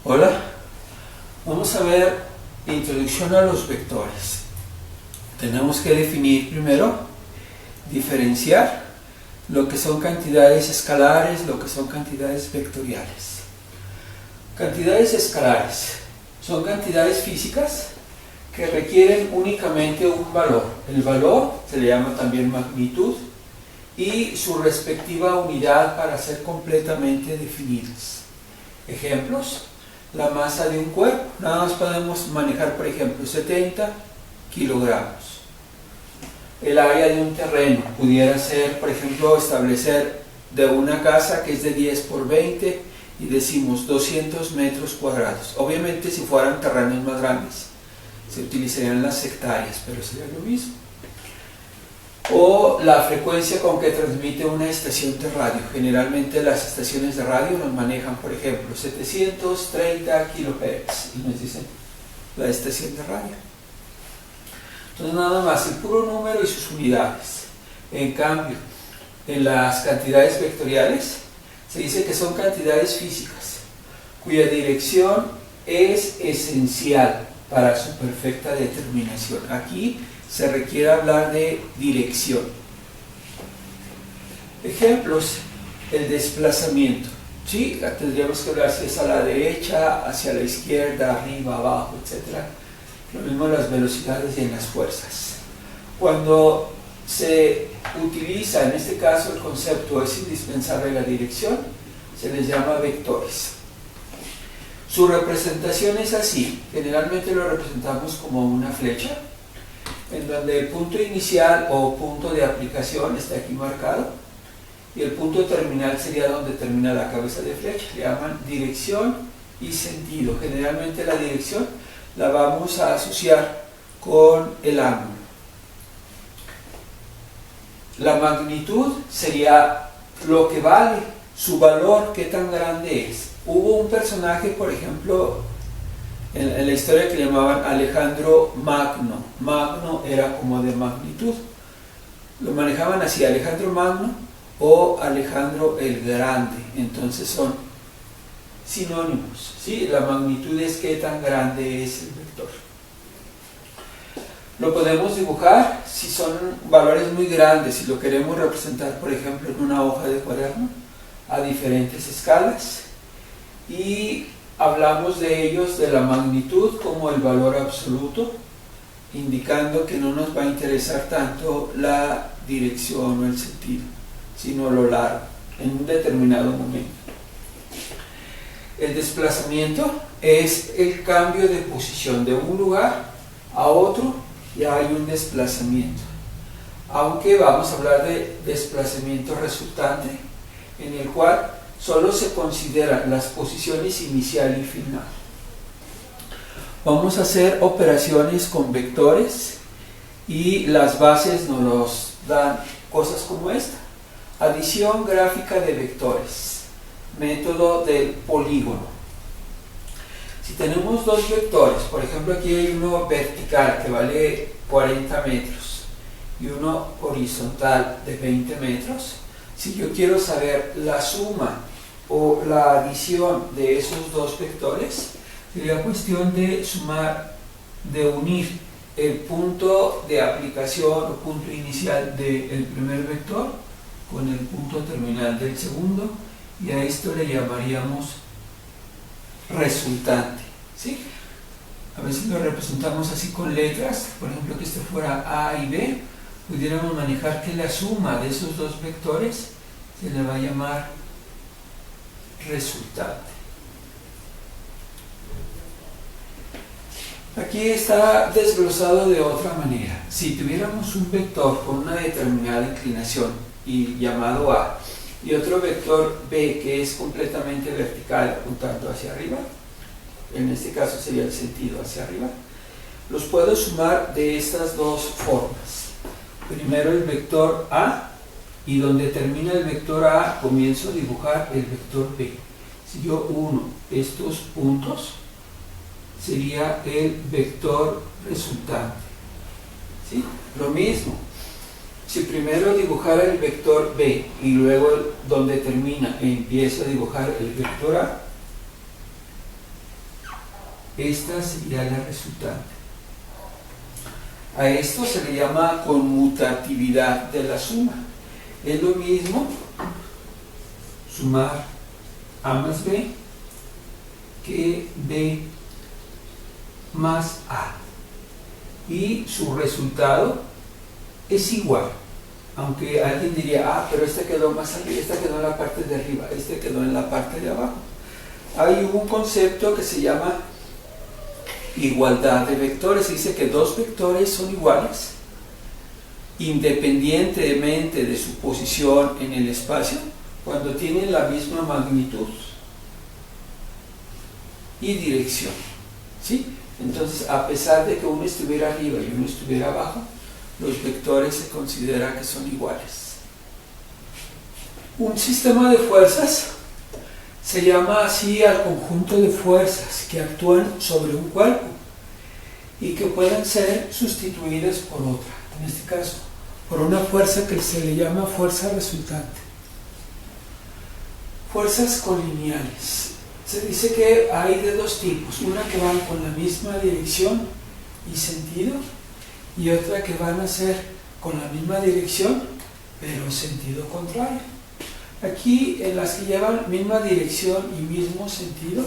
Hola, vamos a ver introducción a los vectores. Tenemos que definir primero, diferenciar lo que son cantidades escalares, lo que son cantidades vectoriales. Cantidades escalares son cantidades físicas que requieren únicamente un valor. El valor se le llama también magnitud y su respectiva unidad para ser completamente definidas. Ejemplos: la masa de un cuerpo, nada más podemos manejar, por ejemplo, 70 kilogramos. El área de un terreno pudiera ser, por ejemplo, establecer de una casa que es de 10 por 20 y decimos 200 metros cuadrados. Obviamente, si fueran terrenos más grandes se utilizarían las hectáreas, pero sería lo mismo. O la frecuencia con que transmite una estación de radio. Generalmente las estaciones de radio nos manejan, por ejemplo, 730 kHz y nos dicen la estación de radio. Entonces nada más el puro número y sus unidades. En cambio, en las cantidades vectoriales se dice que son cantidades físicas cuya dirección es esencial para su perfecta determinación. Aquí se requiere hablar de dirección. Ejemplos: el desplazamiento. ¿Sí? Tendríamos que hablar si es a la derecha, hacia la izquierda, arriba, abajo, etc. Lo mismo en las velocidades y en las fuerzas. Cuando se utiliza, en este caso, el concepto es indispensable la dirección, se les llama vectores. Su representación es así. Generalmente lo representamos como una flecha, en donde el punto inicial o punto de aplicación está aquí marcado y el punto terminal sería donde termina la cabeza de flecha. Le llaman dirección y sentido. Generalmente la dirección la vamos a asociar con el ángulo. La magnitud sería lo que vale, su valor, qué tan grande es. Hubo un personaje, por ejemplo, en la historia que le llamaban Alejandro Magno. Magno era como de magnitud. Lo manejaban así: Alejandro Magno o Alejandro el Grande. Entonces son sinónimos, ¿sí? La magnitud es qué tan grande es el vector. Lo podemos dibujar si son valores muy grandes, si lo queremos representar, por ejemplo, en una hoja de cuaderno a diferentes escalas, y hablamos de ellos, de la magnitud, como el valor absoluto, indicando que no nos va a interesar tanto la dirección o el sentido, sino lo largo, en un determinado momento. El desplazamiento es el cambio de posición de un lugar a otro, y hay un desplazamiento. Aunque vamos a hablar de desplazamiento resultante, en el cual solo se consideran las posiciones inicial y final. Vamos a hacer operaciones con vectores y las bases nos dan cosas como esta: adición gráfica de vectores, método del polígono. Si tenemos dos vectores, por ejemplo aquí hay uno vertical que vale 40 metros y uno horizontal de 20 metros, si yo quiero saber la suma o la adición de esos dos vectores, sería cuestión de sumar, de unir el punto de aplicación o punto inicial del primer vector con el punto terminal del segundo, y a esto le llamaríamos resultante, ¿sí? A veces lo representamos así con letras, por ejemplo que este fuera A y B, pudiéramos manejar que la suma de esos dos vectores se le va a llamar resultante. Aquí está desglosado de otra manera. Si tuviéramos un vector con una determinada inclinación y llamado A, y otro vector B que es completamente vertical apuntando hacia arriba, en este caso sería el sentido hacia arriba, los puedo sumar de estas dos formas. Primero el vector A, y donde termina el vector A comienzo a dibujar el vector B. Si yo uno estos puntos, sería el vector resultante, ¿sí? Lo mismo, si primero dibujara el vector B y luego donde termina empiezo a dibujar el vector A, esta sería la resultante. A esto se le llama conmutatividad de la suma. Es lo mismo sumar A más B que B más A. Y su resultado es igual. Aunque alguien diría, pero este quedó más arriba, este quedó en la parte de arriba, este quedó en la parte de abajo. Hay un concepto que se llama igualdad de vectores. Dice que dos vectores son iguales independientemente de su posición en el espacio cuando tienen la misma magnitud y dirección, ¿sí? Entonces, a pesar de que uno estuviera arriba y uno estuviera abajo, los vectores se considera que son iguales. Un sistema de fuerzas se llama así al conjunto de fuerzas que actúan sobre un cuerpo y que pueden ser sustituidas por otra, en este caso por una fuerza que se le llama fuerza resultante. Fuerzas colineales. Se dice que hay de dos tipos, una que van con la misma dirección y sentido y otra que van a ser con la misma dirección pero sentido contrario. Aquí, en las que llevan misma dirección y mismo sentido,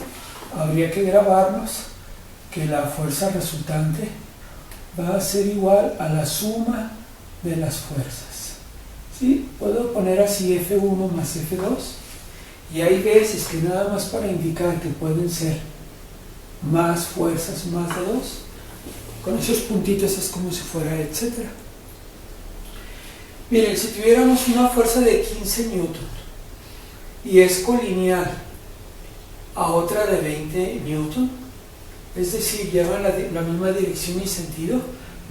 habría que grabarnos que la fuerza resultante va a ser igual a la suma de las fuerzas. ¿Sí? Puedo poner así F1 más F2, y hay veces que nada más para indicar que pueden ser más fuerzas más de 2, con esos puntitos es como si fuera etcétera. Miren, si tuviéramos una fuerza de 15 newton y es colineal a otra de 20 newton, es decir, llevan la misma dirección y sentido,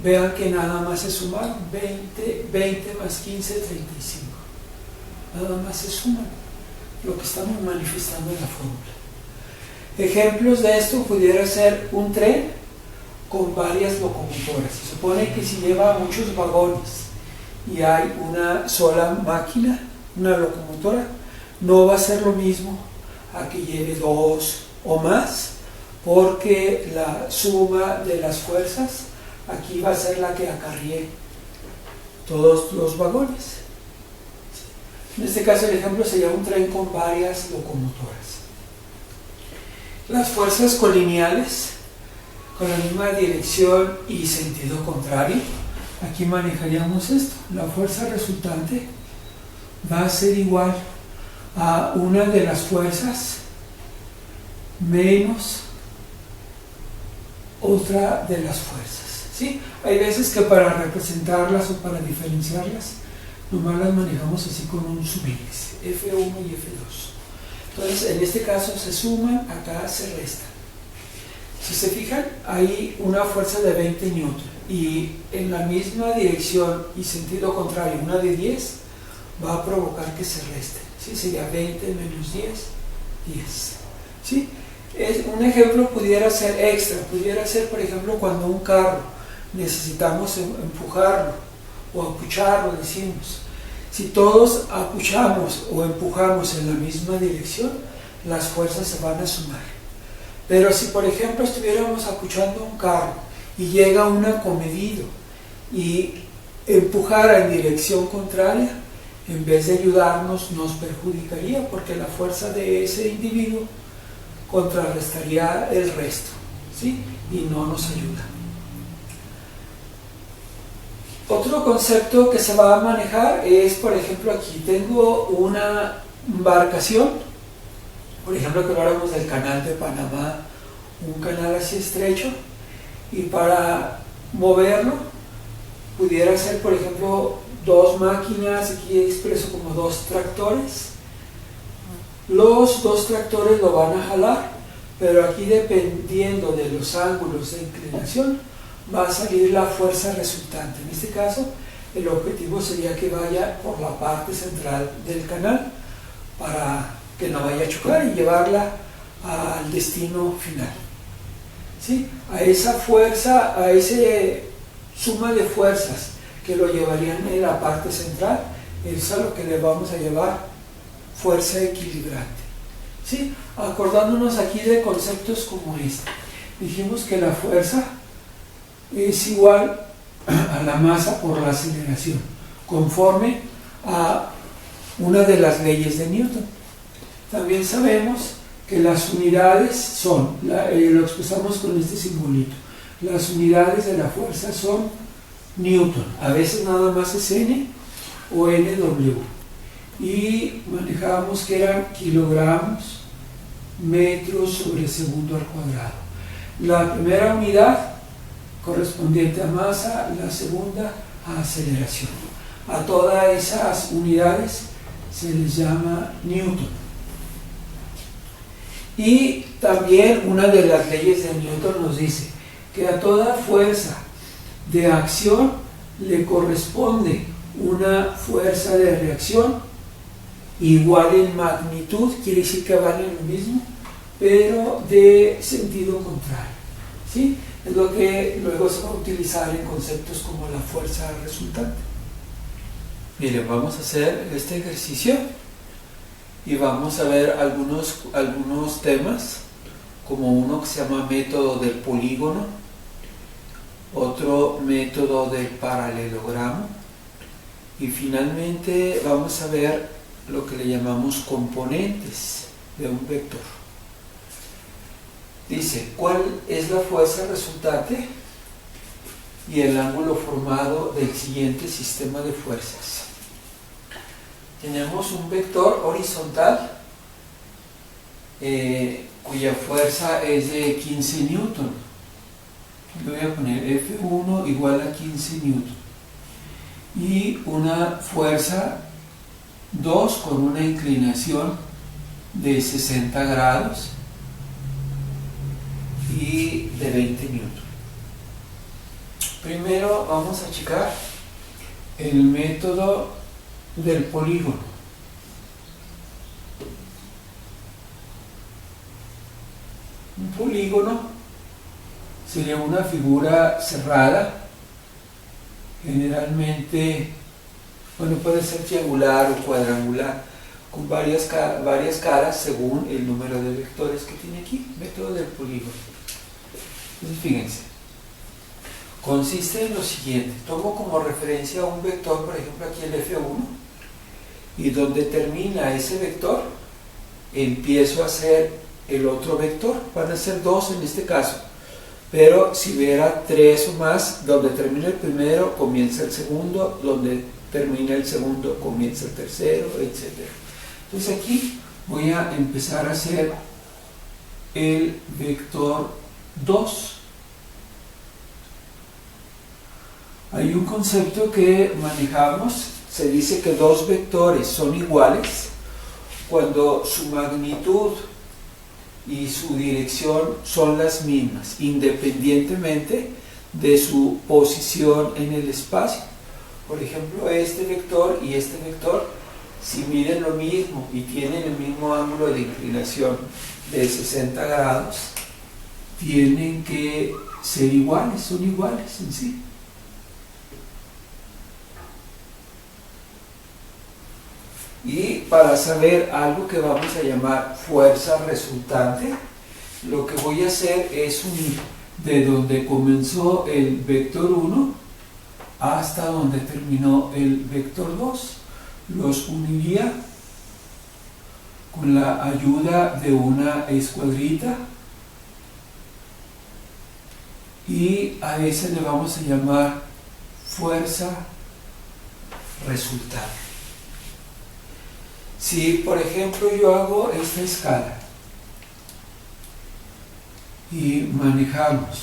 vean que nada más se suman 20 más 15, 35. Nada más se suman lo que estamos manifestando en la fórmula. Ejemplos de esto pudiera ser un tren con varias locomotoras. Se supone que si lleva muchos vagones y hay una sola máquina, una locomotora, no va a ser lo mismo a que lleve dos o más, porque la suma de las fuerzas aquí va a ser la que acarrie todos los vagones. En este caso el ejemplo sería un tren con varias locomotoras. Las fuerzas colineales con la misma dirección y sentido contrario, aquí manejaríamos esto. La fuerza resultante va a ser igual a una de las fuerzas menos otra de las fuerzas, ¿sí? Hay veces que para representarlas o para diferenciarlas nomás las manejamos así con un subíndice, F1 y F2. Entonces, en este caso se suman, acá se restan. Si se fijan, hay una fuerza de 20 newton y en la misma dirección y sentido contrario, una de 10, va a provocar que se resten, ¿sí? Sería 20 menos 10, 10, ¿sí? Un ejemplo pudiera ser extra, pudiera ser, por ejemplo, cuando un carro necesitamos empujarlo o apucharlo, decimos. Si todos apuchamos o empujamos en la misma dirección, las fuerzas se van a sumar. Pero si, por ejemplo, estuviéramos apuchando un carro y llega un acomedido y empujara en dirección contraria, en vez de ayudarnos, nos perjudicaría, porque la fuerza de ese individuo contrarrestaría el resto, ¿sí? Y no nos ayuda. Otro concepto que se va a manejar es, por ejemplo, aquí tengo una embarcación, por ejemplo, que hablamos del canal de Panamá, un canal así estrecho, y para moverlo pudiera ser, por ejemplo, dos máquinas, aquí expreso como dos tractores. Los dos tractores lo van a jalar, pero aquí, dependiendo de los ángulos de inclinación, va a salir la fuerza resultante. En este caso, el objetivo sería que vaya por la parte central del canal para que no vaya a chocar y llevarla al destino final, ¿sí? A esa fuerza, a esa suma de fuerzas que lo llevarían en la parte central, es a lo que le vamos a llevar fuerza equilibrante, ¿sí? Acordándonos aquí de conceptos como este. Dijimos que la fuerza es igual a la masa por la aceleración, conforme a una de las leyes de Newton. También sabemos que las unidades son, lo expresamos con este simbolito, las unidades de la fuerza son Newton, a veces nada más es N o NW, y manejábamos que eran kilogramos metros sobre segundo al cuadrado. La primera unidad correspondiente a masa, la segunda a aceleración. A todas esas unidades se les llama Newton. Y también una de las leyes de Newton nos dice que a toda fuerza de acción le corresponde una fuerza de reacción igual en magnitud, quiere decir que valen lo mismo, pero de sentido contrario, ¿sí? Es lo que luego se va a utilizar en conceptos como la fuerza resultante. Miren, vamos a hacer este ejercicio y vamos a ver algunos temas, como uno que se llama método del polígono, otro método del paralelogramo, y finalmente vamos a ver lo que le llamamos componentes de un vector. Dice, ¿cuál es la fuerza resultante y el ángulo formado del siguiente sistema de fuerzas? Tenemos un vector horizontal cuya fuerza es de 15 newton. Le voy a poner F1 igual a 15 newton. Y una fuerza 2 con una inclinación de 60 grados y de 20 newton. Primero vamos a checar el método del polígono. Un polígono sería una figura cerrada, generalmente, bueno, puede ser triangular o cuadrangular, con varias caras según el número de vectores que tiene aquí, método del polígono. Entonces, fíjense, consiste en lo siguiente: tomo como referencia un vector, por ejemplo aquí el F1, y donde termina ese vector empiezo a hacer el otro vector. Van a ser dos en este caso, pero si hubiera tres o más, donde termina el primero comienza el segundo, donde termina el segundo comienza el tercero, etc. Entonces aquí voy a empezar a hacer el vector 2. Hay un concepto que manejamos, se dice que dos vectores son iguales cuando su magnitud y su dirección son las mismas, independientemente de su posición en el espacio. Por ejemplo, este vector y este vector, si miden lo mismo y tienen el mismo ángulo de inclinación de 60 grados, tienen que ser iguales, son iguales en sí. Y para saber algo que vamos a llamar fuerza resultante, lo que voy a hacer es unir de donde comenzó el vector 1 hasta donde terminó el vector 2. Los uniría con la ayuda de una escuadrita y a ese le vamos a llamar fuerza resultante. Si, por ejemplo, yo hago esta escala y manejamos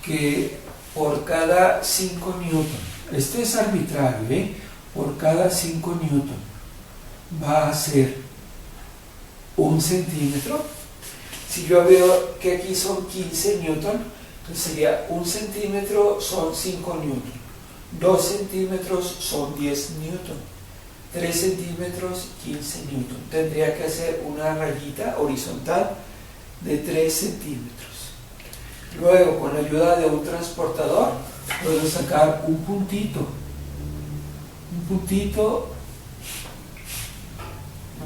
que por cada 5 newton, este es arbitrario, por cada 5 newton va a ser 1 centímetro. Si yo veo que aquí son 15 newton, entonces sería 1 centímetro son 5 newton, 2 centímetros son 10 newton, 3 centímetros, 15 newton. Tendría que hacer una rayita horizontal de 3 centímetros. Luego, con la ayuda de un transportador, puedo sacar un puntito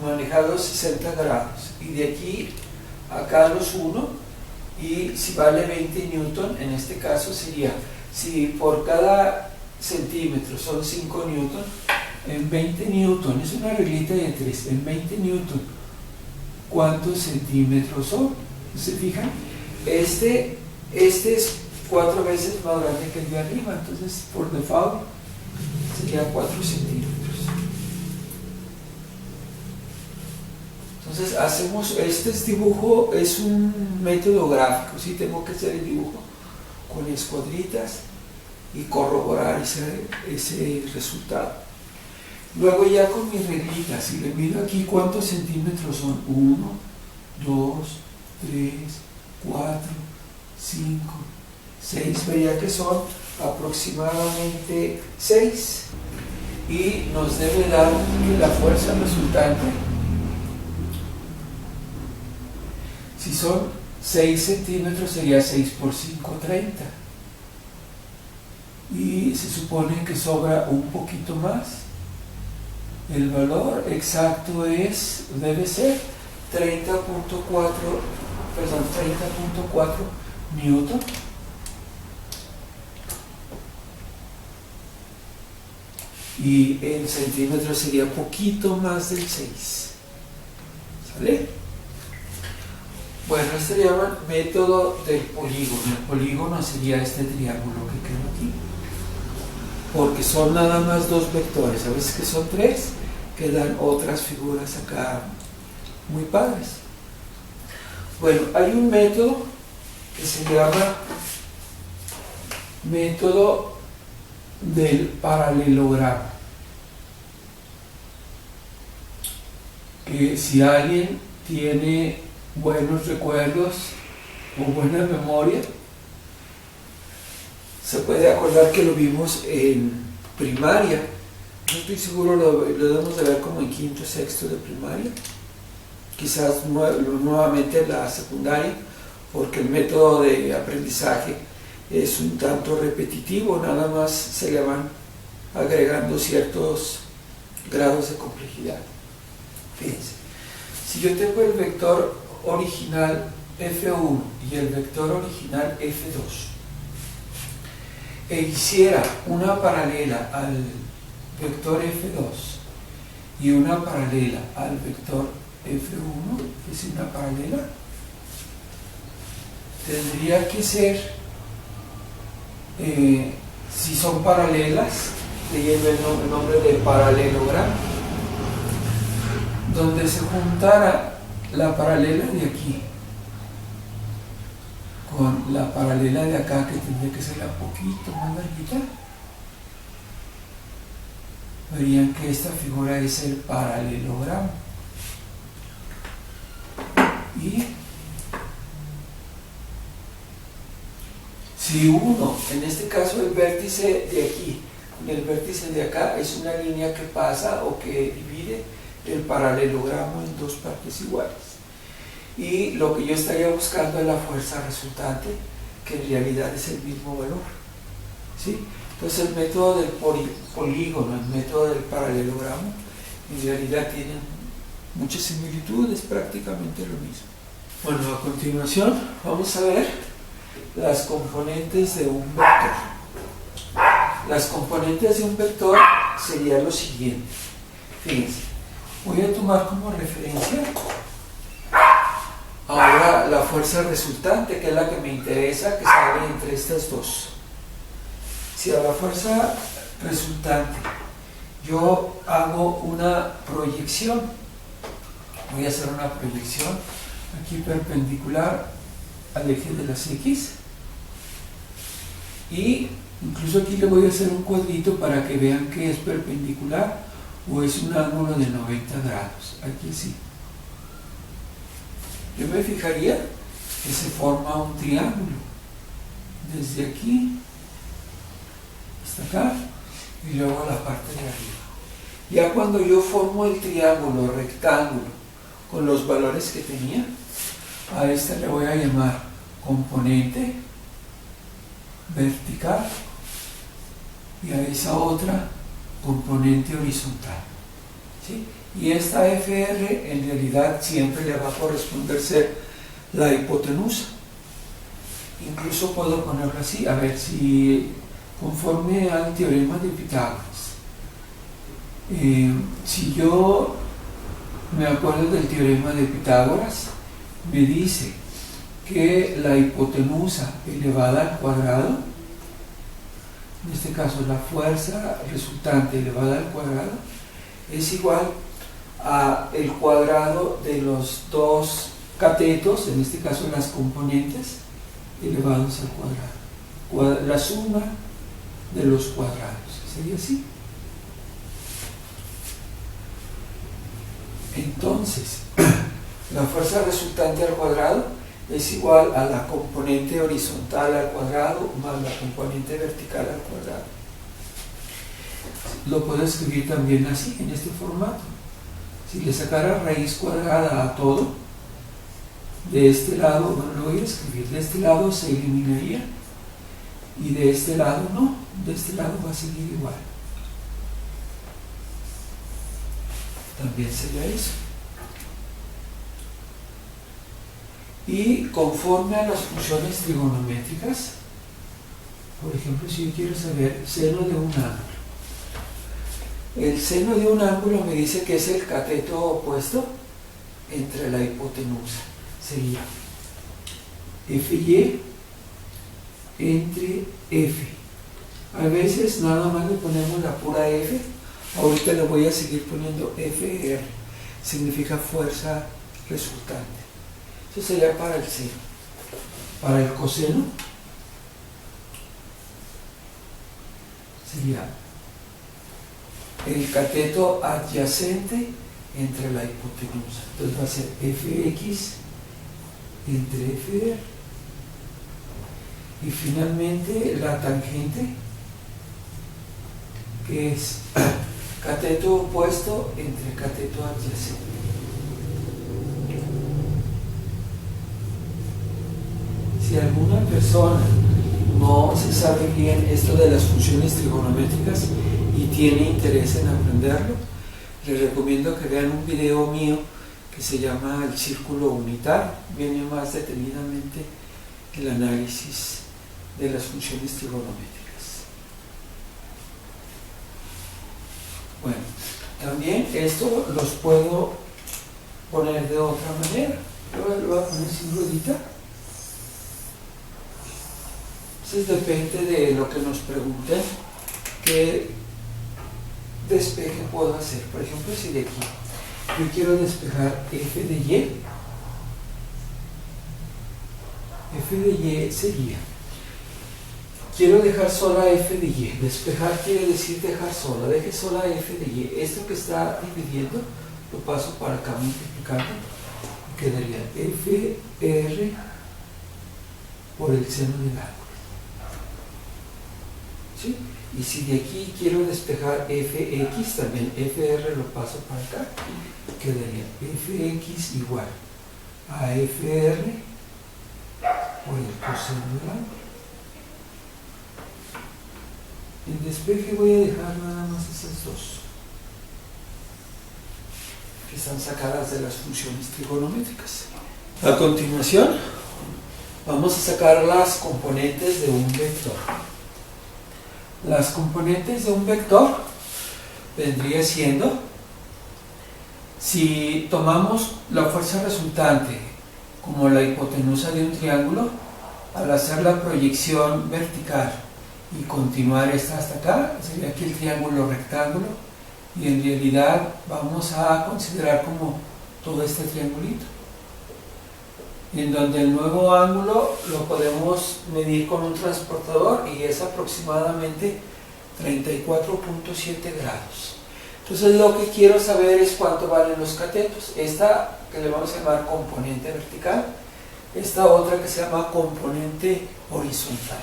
manejado 60 grados. Y de aquí, acá los uno, y si vale 20 newton, en este caso sería, si por cada centímetro son 5 newton, en 20 newton, es una reglita de 3, en 20 newton, ¿cuántos centímetros son? ¿Se fijan? Este es 4 veces más grande que el de arriba, entonces por default sería 4 centímetros. Entonces hacemos, este dibujo es un método gráfico, ¿sí? Tengo que hacer el dibujo con escuadritas y corroborar ese resultado. Luego ya con mis reglitas, si le mido aquí cuántos centímetros son, 1, 2, 3, 4, 5, 6, vería que son aproximadamente 6 y nos debe dar que la fuerza resultante, si son 6 centímetros sería 6 por 5, 30 y se supone que sobra un poquito más. El valor exacto debe ser 30.4 newton. Y en centímetros sería poquito más del 6. ¿Sale? Bueno, este se llama método del polígono. El polígono sería este triángulo que quedó aquí. Porque son nada más 2 vectores, a veces que son 3, que dan otras figuras acá muy padres. Bueno, hay un método que se llama método del paralelogramo, que si alguien tiene buenos recuerdos o buena memoria, se puede acordar que lo vimos en primaria. No estoy seguro, lo debemos de ver como en quinto, sexto de primaria, quizás nuevamente en la secundaria, porque el método de aprendizaje es un tanto repetitivo, nada más se le van agregando ciertos grados de complejidad. Fíjense, si yo tengo el vector original F1 y el vector original F2 e hiciera una paralela al vector F2 y una paralela al vector F1, es una paralela, tendría que ser, si son paralelas, que lleve el nombre de paralelogramo, donde se juntara la paralela de aquí con la paralela de acá, que tendría que ser un poquito más larguita. Verían que esta figura es el paralelogramo. Y si uno, en este caso el vértice de aquí y el vértice de acá, es una línea que pasa o que divide el paralelogramo en 2 partes iguales, y lo que yo estaría buscando es la fuerza resultante, que en realidad es el mismo valor, ¿sí? Entonces el método del polígono, el método del paralelogramo, en realidad tienen muchas similitudes, prácticamente lo mismo. Bueno, a continuación vamos a ver las componentes de un vector. Las componentes de un vector sería lo siguiente. Fíjense, voy a tomar como referencia ahora la fuerza resultante, que es la que me interesa, que sale entre estas dos. Si a la fuerza resultante yo hago una proyección, voy a hacer una proyección aquí perpendicular al eje de las X, y incluso aquí le voy a hacer un cuadrito para que vean que es perpendicular o es un ángulo de 90 grados, aquí sí. Yo me fijaría que se forma un triángulo desde aquí hasta acá y luego la parte de arriba. Ya cuando yo formo el triángulo rectángulo con los valores que tenía, a esta le voy a llamar componente vertical y a esa otra componente horizontal, ¿sí? Y esta FR en realidad siempre le va a corresponder ser la hipotenusa. Incluso puedo ponerlo así, a ver si conforme al teorema de Pitágoras. Si yo me acuerdo del teorema de Pitágoras, me dice que la hipotenusa elevada al cuadrado, en este caso la fuerza resultante elevada al cuadrado, es igual a el cuadrado de los dos catetos, en este caso las componentes, elevados al cuadrado. La suma de los cuadrados. ¿Sería así? Entonces, la fuerza resultante al cuadrado es igual a la componente horizontal al cuadrado más la componente vertical al cuadrado. Lo puedo escribir también así, en este formato. Si le sacara raíz cuadrada a todo, de este lado, bueno, lo voy a escribir, de este lado se eliminaría y de este lado no, de este lado va a seguir igual. También sería eso. Y conforme a las funciones trigonométricas, por ejemplo, si yo quiero saber seno de un ángulo, el seno de un ángulo me dice que es el cateto opuesto entre la hipotenusa. Sería FY entre F. A veces nada más le ponemos la pura F. Ahorita le voy a seguir poniendo FR. Significa fuerza resultante. Eso sería para el seno. Para el coseno sería el cateto adyacente entre la hipotenusa. Entonces va a ser FX entre FR. Y finalmente la tangente, que es cateto opuesto entre cateto adyacente. Si alguna persona no se sabe bien esto de las funciones trigonométricas y tiene interés en aprenderlo, les recomiendo que vean un video mío que se llama El Círculo Unitario. Viene más detenidamente el análisis de las funciones trigonométricas. Bueno, también esto los puedo poner de otra manera. Lo voy a poner sin ruedita. Entonces depende de lo que nos pregunten qué despeje puedo hacer. Por ejemplo, si de aquí yo quiero despejar f de y, f de y sería, quiero dejar sola f de y. Despejar quiere decir dejar sola. Deje sola f de y. Esto que está dividiendo lo paso para acá multiplicando. Quedaría fr por el seno del ángulo. ¿Sí? Y si de aquí quiero despejar fx, también fr lo paso para acá. Quedaría fx igual a fr por el coseno del ángulo. En despeje voy a dejar nada más esas dos, que están sacadas de las funciones trigonométricas. A continuación, vamos a sacar las componentes de un vector. Las componentes de un vector vendría siendo, si tomamos la fuerza resultante como la hipotenusa de un triángulo, al hacer la proyección vertical y continuar esta hasta acá, sería aquí el triángulo rectángulo, y en realidad vamos a considerar como todo este triangulito, en donde el nuevo ángulo lo podemos medir con un transportador y es aproximadamente 34.7 grados. Entonces lo que quiero saber es cuánto valen los catetos. Esta que le vamos a llamar componente vertical, esta otra que se llama componente horizontal.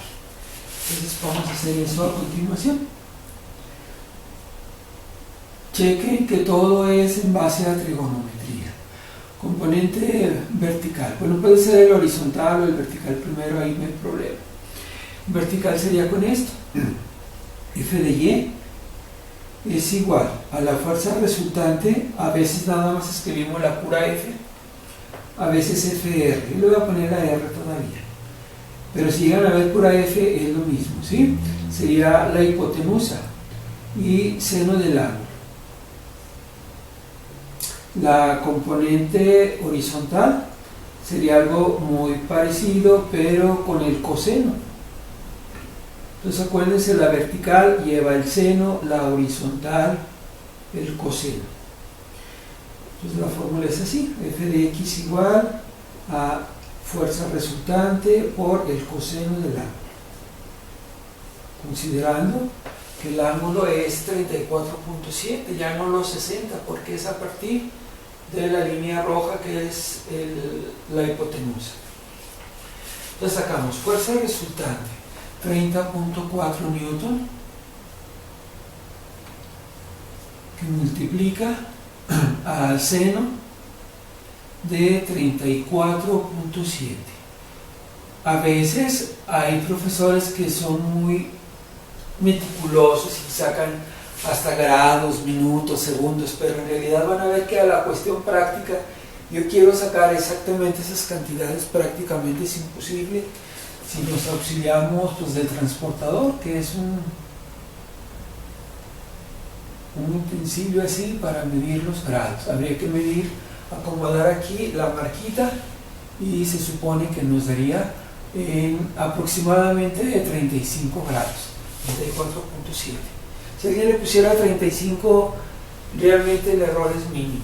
Entonces vamos a hacer eso a continuación. Chequen que todo es en base a trigonometría. Componente vertical, bueno, puede ser el horizontal o el vertical primero, ahí no hay problema. Vertical sería con esto, f de y es igual a la fuerza resultante, a veces nada más escribimos la pura f, a veces fr, y le voy a poner la r todavía, pero si llegan a ver pura F es lo mismo, ¿sí? Sería la hipotenusa y seno del ángulo. La componente horizontal sería algo muy parecido, pero con el coseno. Entonces acuérdense, la vertical lleva el seno, la horizontal el coseno. Entonces la fórmula es así: f de x igual a fuerza resultante por el coseno del ángulo, considerando que el ángulo es 34.7, ya no los 60, porque es a partir de la línea roja que es la hipotenusa. Entonces sacamos fuerza resultante 30.4 newton, que multiplica al seno de 34.7. A veces hay profesores que son muy meticulosos y sacan hasta grados, minutos, segundos, pero en realidad van a ver que a la cuestión práctica, yo quiero sacar exactamente esas cantidades, prácticamente es imposible si nos auxiliamos pues, del transportador, que es un utensilio así para medir los grados. Habría que medir, acomodar aquí la marquita y se supone que nos daría en aproximadamente 35 grados, 34.7. Si alguien le pusiera 35, realmente el error es mínimo.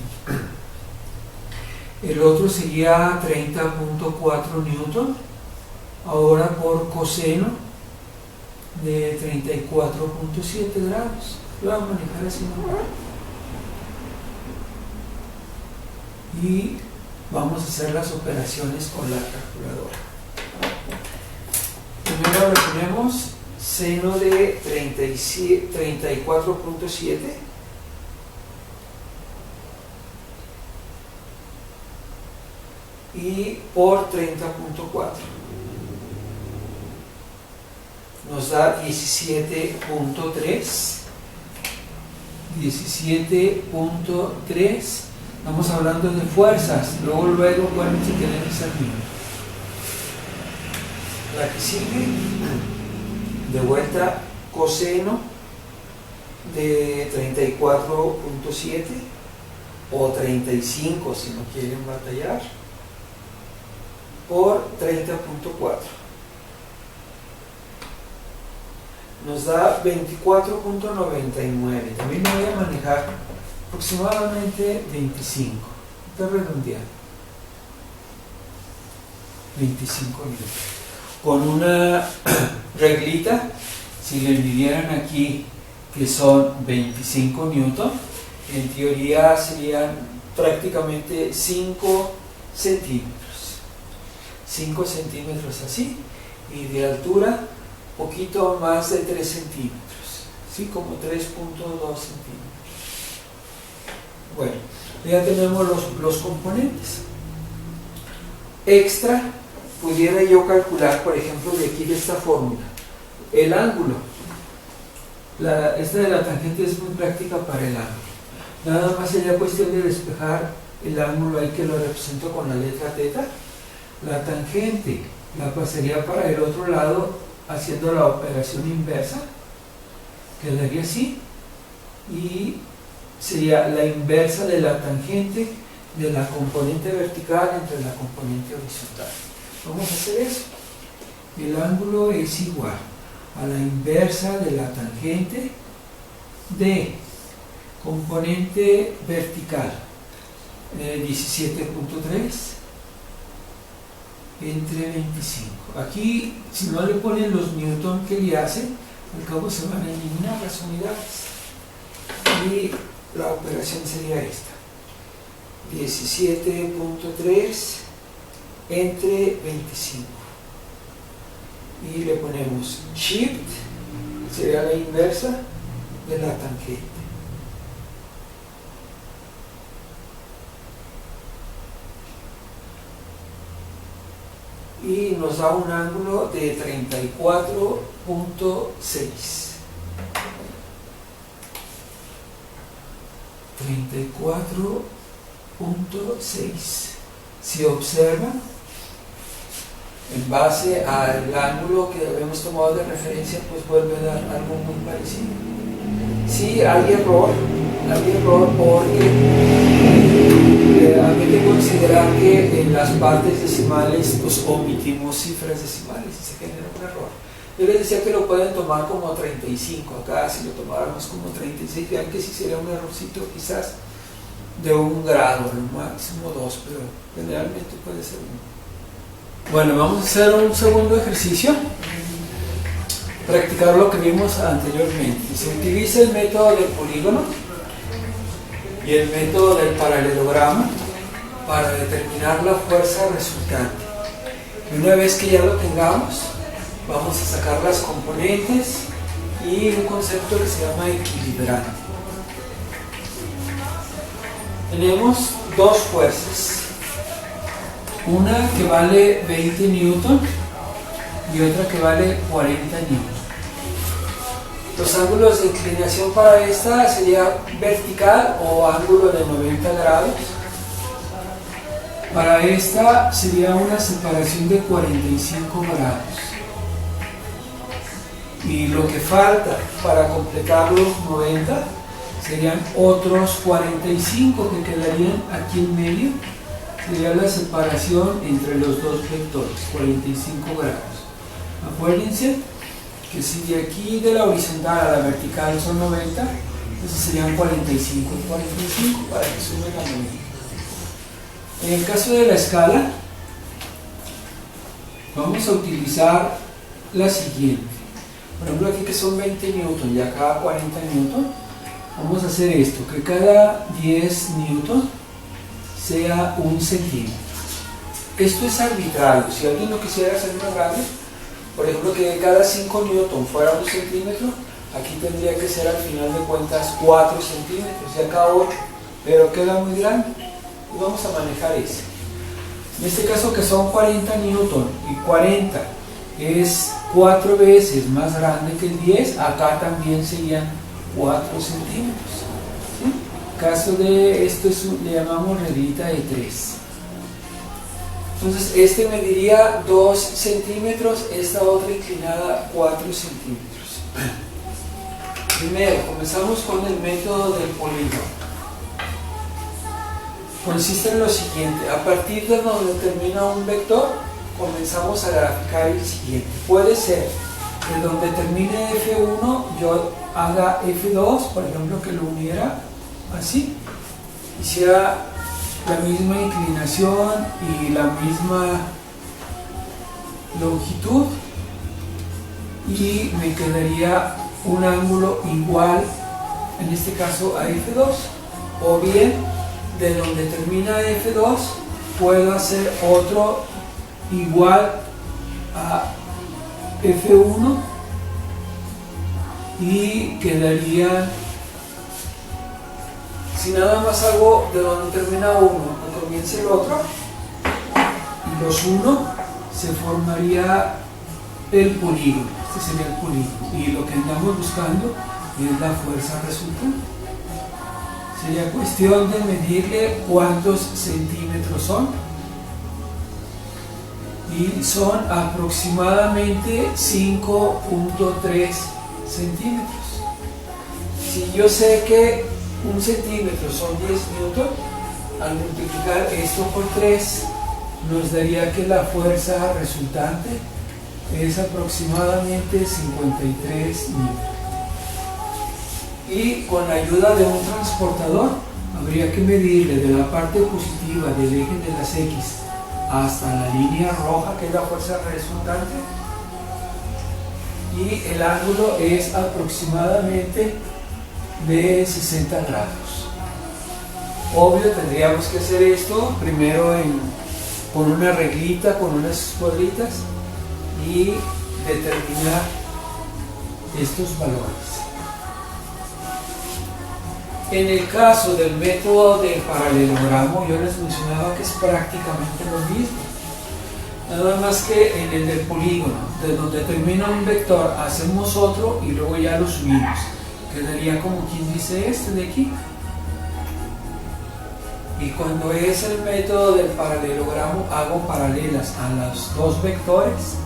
El otro sería 30.4 newton, ahora por coseno de 34.7 grados. Lo vamos a manejar así, ¿no? Y vamos a hacer las operaciones con la calculadora. Primero le ponemos seno de 34.7 y por 30.4 nos da 17.3. Estamos hablando de fuerzas, luego acuérdense que deben ser míos. La que sigue, de vuelta, coseno de 34.7 o 35 si no quieren batallar, por 30.4. Nos da 24.99. También me voy a manejar aproximadamente 25. Está redondeado. 25 minutos. Con una reglita, si le midieran aquí que son 25 newton, en teoría serían prácticamente 5 centímetros. 5 centímetros así, y de altura poquito más de 3 centímetros, ¿sí? Como 3.2 centímetros. Bueno, ya tenemos los componentes. Extra, pudiera yo calcular, por ejemplo, de aquí de esta fórmula, el ángulo. Esta de la tangente es muy práctica para el ángulo. Nada más sería cuestión de despejar el ángulo ahí, que lo represento con la letra teta. La tangente la pasaría para el otro lado haciendo la operación inversa, quedaría así, y sería la inversa de la tangente de la componente vertical entre la componente horizontal. Vamos a hacer eso. El ángulo es igual a la inversa de la tangente de componente vertical 17.3 entre 25. Aquí, si no le ponen los newton que le hacen, al cabo se van a eliminar las unidades. Y la operación sería esta: 17.3 entre 25. Y le ponemos shift, sería la inversa de la tangente. Y nos da un ángulo de 34.6. 34.6. Si observan, en base al ángulo que habíamos tomado de referencia, pues vuelve a dar algo muy parecido. Sí, hay error porque hay que considerar que en las partes decimales pues omitimos cifras decimales y se genera un error. Yo les decía que lo pueden tomar como 35, acá si lo tomáramos como 36, vean que sí sería un errorcito quizás de 1 grado, al máximo 2, pero generalmente puede ser 1. Bueno, vamos a hacer un segundo ejercicio, practicar lo que vimos anteriormente. Se utiliza el método del polígono y el método del paralelogramo para determinar la fuerza resultante. Y una vez que ya lo tengamos, vamos a sacar las componentes y un concepto que se llama equilibrante. Tenemos dos fuerzas, una que vale 20 newton y otra que vale 40 newton. Los ángulos de inclinación para esta sería vertical o ángulo de 90 grados. Para esta sería una separación de 45 grados. Y lo que falta para completar los 90 serían otros 45 que quedarían aquí en medio. Sería la separación entre los dos vectores, 45 grados. Acuérdense que si de aquí de la horizontal a la vertical son 90, entonces serían 45 y 45 para que sume la 90. En el caso de la escala, vamos a utilizar la siguiente. Por ejemplo, aquí que son 20 newton y acá 40 newton, vamos a hacer esto, que cada 10 newton sea 1 centímetro. Esto es arbitrario. Si alguien lo quisiera hacer más grande, por ejemplo, que cada 5 newton fuera 1 centímetro, aquí tendría que ser al final de cuentas 4 centímetros y acá 8, pero queda muy grande y vamos a manejar ese. En este caso que son 40 newton y 40 es 4 veces más grande que el 10, acá también serían 4 centímetros. ¿Sí? En caso de esto le llamamos reglita de 3. Entonces este mediría 2 centímetros, esta otra inclinada 4 centímetros. Primero, comenzamos con el método del polígono. Consiste en lo siguiente: a partir de donde termina un vector, comenzamos a graficar el siguiente. Puede ser que donde termine F1 yo haga F2, por ejemplo, que lo uniera así, hiciera la misma inclinación y la misma longitud y me quedaría un ángulo igual, en este caso a F2, o bien de donde termina F2 puedo hacer otro igual a F1 y quedaría, si nada más hago de donde termina uno que comience el otro y los uno, se formaría el polígono. Este sería el polígono y lo que andamos buscando es la fuerza resultante. Sería cuestión de medirle cuántos centímetros son, y son aproximadamente 5.3 centímetros. Si yo sé que 1 centímetro son 10 newton, al multiplicar esto por 3 nos daría que la fuerza resultante es aproximadamente 53 newton. Y con la ayuda de un transportador habría que medirle de la parte positiva del eje de las X hasta la línea roja, que es la fuerza resultante, y el ángulo es aproximadamente de 60 grados. Obvio, tendríamos que hacer esto primero con una reglita, con unas cuadritas, y determinar estos valores. En el caso del método del paralelogramo, yo les mencionaba que es prácticamente lo mismo, nada más que en el del polígono, de donde termina un vector hacemos otro y luego ya lo subimos. Quedaría como quien dice este de aquí. Y cuando es el método del paralelogramo, hago paralelas a los dos vectores,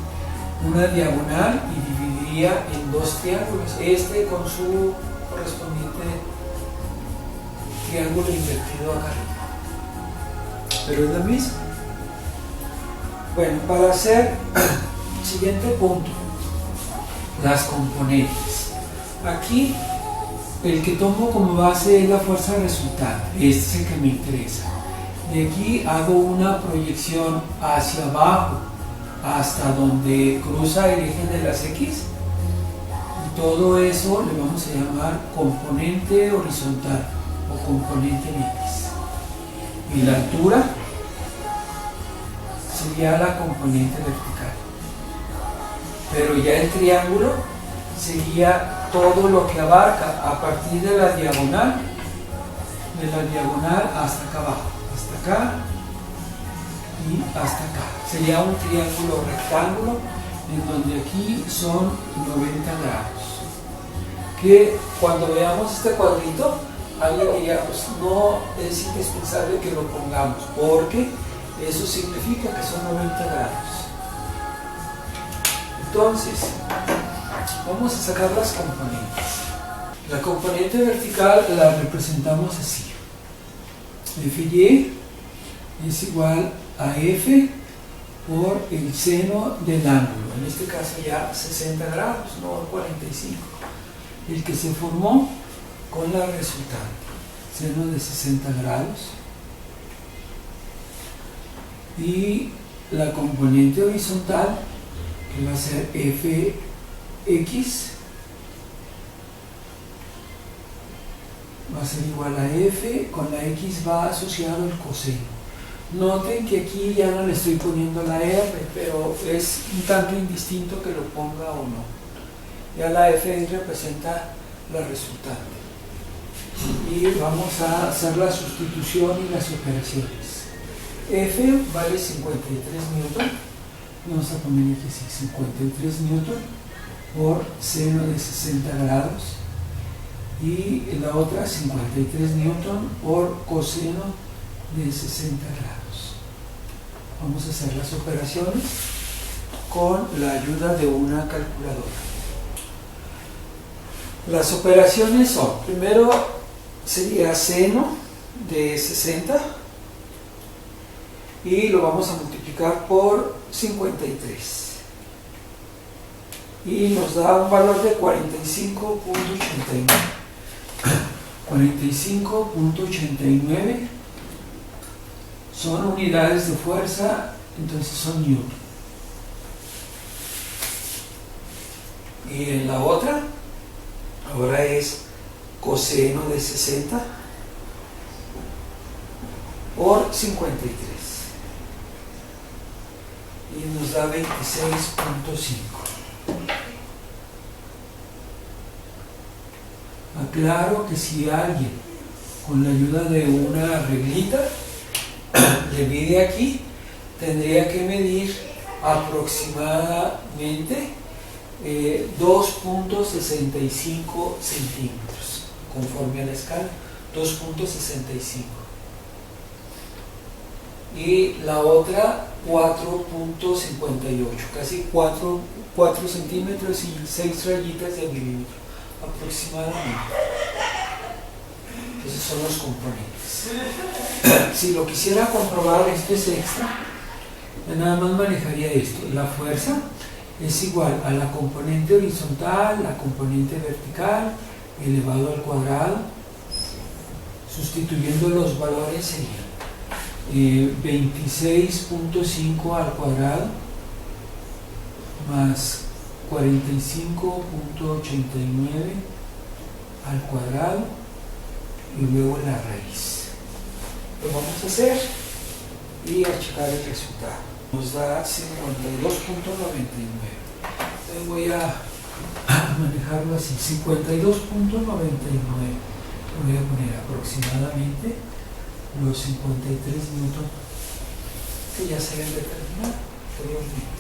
una diagonal, y dividiría en dos triángulos, este con su correspondiente triángulo invertido acá arriba. Pero es lo mismo. Bueno, para hacer siguiente punto, las componentes. Aquí el que tomo como base es la fuerza resultante, este es el que me interesa. De aquí hago una proyección hacia abajo hasta donde cruza el eje de las X. Y todo eso le vamos a llamar componente horizontal o componente en X. Y la altura sería la componente vertical. Pero ya el triángulo sería todo lo que abarca a partir de la diagonal hasta acá abajo, hasta acá y hasta acá. Sería un triángulo rectángulo en donde aquí son 90 grados. Que cuando veamos este cuadrito, alguien diría, pues no es indispensable que lo pongamos, porque eso significa que son 90 grados. Entonces, vamos a sacar las componentes. La componente vertical la representamos así. Fy es igual a F por el seno del ángulo, en este caso ya 60 grados, no 45, el que se formó con la resultante, seno de 60 grados, y la componente horizontal, que va a ser Fx, va a ser igual a F, con la X va asociado el coseno. Noten que aquí ya no le estoy poniendo la R, pero es un tanto indistinto que lo ponga o no. Ya la F representa la resultante. Y vamos a hacer la sustitución y las operaciones. F vale 53 newton. Vamos a poner aquí 53 newton por seno de 60 grados. Y la otra 53 newton por coseno de 60 grados. Vamos a hacer las operaciones con la ayuda de una calculadora. Las operaciones son, primero sería seno de 60 y lo vamos a multiplicar por 53 y nos da un valor de 45.89. 45.89 son unidades de fuerza, entonces son newton. Y en la otra, ahora es coseno de 60 por 53 y nos da 26.5. Aclaro que si alguien con la ayuda de una reglita le mide aquí, tendría que medir aproximadamente 2.65 centímetros, conforme a la escala, 2.65. Y la otra 4.58, casi 4 centímetros y 6 rayitas de milímetro aproximadamente. Esos son los componentes. Si lo quisiera comprobar, esto es extra, nada más manejaría esto. La fuerza es igual a la componente horizontal, la componente vertical, elevado al cuadrado. Sustituyendo los valores serían 26.5 al cuadrado más 45.89 al cuadrado y luego la raíz. Lo vamos a hacer y a checar el resultado. Nos da 52.99. Entonces voy a manejarlo así, 52.99. Voy a poner aproximadamente los 53 newton que ya se ven determinados anteriormente.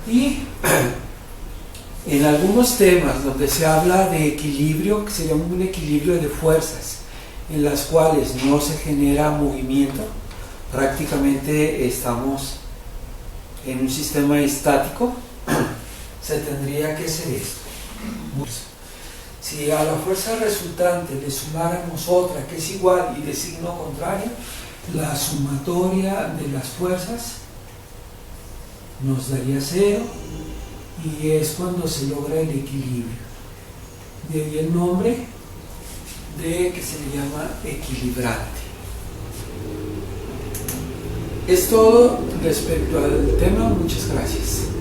Y en algunos temas donde se habla de equilibrio, que sería un equilibrio de fuerzas en las cuales no se genera movimiento, prácticamente estamos en un sistema estático, se tendría que hacer esto. Si a la fuerza resultante le sumáramos otra que es igual y de signo contrario, la sumatoria de las fuerzas nos daría 0 y es cuando se logra el equilibrio. De ahí el nombre de que se le llama equilibrante. Es todo respecto al tema. Muchas gracias.